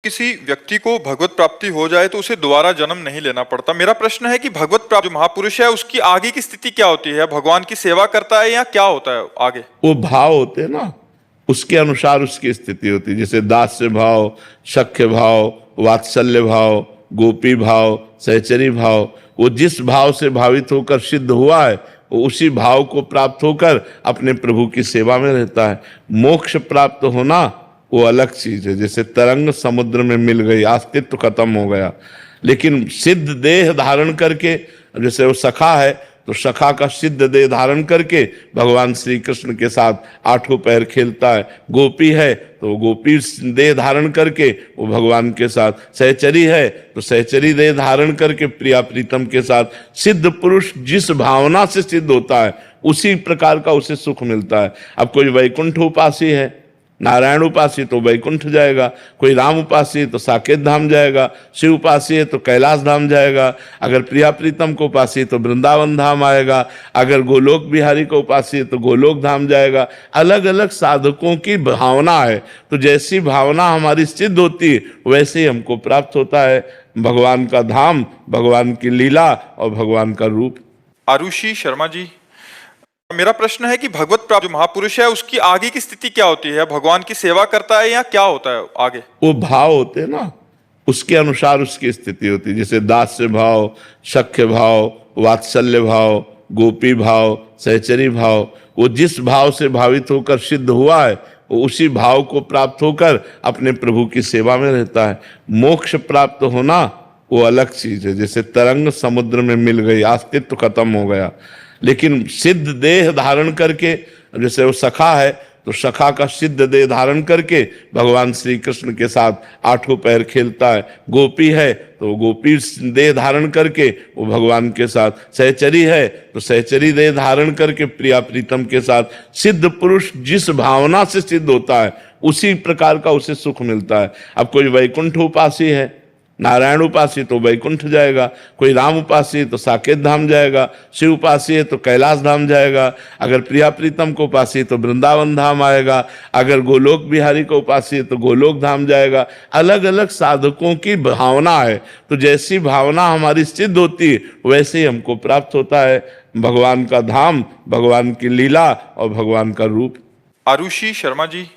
किसी व्यक्ति को भगवत प्राप्ति हो जाए तो उसे दोबारा जन्म नहीं लेना पड़ता। मेरा प्रश्न है कि भगवत प्राप्ति जो महापुरुष है उसकी आगे की स्थिति क्या होती है? भगवान की सेवा करता है या क्या होता है आगे? वो भाव होते हैं ना, उसके अनुसार उसकी स्थिति होती है। जैसे दास्य भाव, सख्य भाव, वात्सल्य भाव, गोपी भाव, सहचरी भाव, वो जिस भाव से भावित होकर सिद्ध हुआ है वो उसी भाव को प्राप्त होकर अपने प्रभु की सेवा में रहता है। मोक्ष प्राप्त होना वो अलग चीज है। जैसे तरंग समुद्र में मिल गई, अस्तित्व खत्म हो गया, लेकिन सिद्ध देह धारण करके, जैसे वो सखा है तो सखा का सिद्ध देह धारण करके भगवान श्री कृष्ण के साथ आठों पैर खेलता है। गोपी है तो गोपी देह धारण करके वो भगवान के साथ, सहचरी है तो सहचरी देह धारण करके प्रिया प्रीतम के साथ। सिद्ध पुरुष जिस भावना से सिद्ध होता है उसी प्रकार का उसे सुख मिलता है। अब कोई वैकुंठ उपासी है, नारायण उपासी तो वैकुंठ जाएगा, कोई राम उपासी तो साकेत धाम जाएगा, शिव उपासी है तो कैलाश धाम जाएगा, अगर प्रिया प्रीतम को उपासी तो वृंदावन धाम आएगा, अगर गोलोक बिहारी को उपासी है तो गोलोक धाम जाएगा। अलग अलग साधकों की भावना है, तो जैसी भावना हमारी सिद्ध होती है वैसे ही हमको प्राप्त होता है भगवान का धाम, भगवान की लीला और भगवान का रूप। आरुषि शर्मा जी, मेरा प्रश्न है कि भगवत प्राप्ति जो महापुरुष है उसकी आगे की स्थिति क्या होती है? भगवान की सेवा करता है या क्या होता है आगे? वो भाव होते हैं ना, उसके अनुसार उसकी स्थिति होती है। जैसे दास्य भाव, सख्य भाव, वात्सल्य भाव, गोपी भाव, सहचरी भाव, वो जिस भाव से भावित होकर सिद्ध हुआ है वो उसी भाव को प्राप्त होकर अपने प्रभु की सेवा में रहता है। मोक्ष प्राप्त होना वो अलग चीज है। जैसे तरंग समुद्र में मिल गई, अस्तित्व खत्म हो गया, लेकिन सिद्ध देह धारण करके, जैसे वो सखा है तो सखा का सिद्ध देह धारण करके भगवान श्री कृष्ण के साथ आठों पैर खेलता है। गोपी है तो गोपी देह धारण करके वो भगवान के साथ, सहचरी है तो सहचरी देह धारण करके प्रिया प्रीतम के साथ। सिद्ध पुरुष जिस भावना से सिद्ध होता है उसी प्रकार का उसे सुख मिलता है। अब कोई वैकुंठ उपासी है, नारायण उपासी तो वैकुंठ जाएगा, कोई राम उपासी तो साकेत धाम जाएगा, शिव उपासी है तो कैलाश धाम जाएगा, अगर प्रिया प्रीतम को उपासी तो वृंदावन धाम आएगा, अगर गोलोक बिहारी को उपासी है तो गोलोक धाम जाएगा। अलग अलग साधकों की भावना है, तो जैसी भावना हमारी सिद्ध होती है वैसे ही हमको प्राप्त होता है भगवान का धाम, भगवान की लीला और भगवान का रूप। आरुषि शर्मा जी,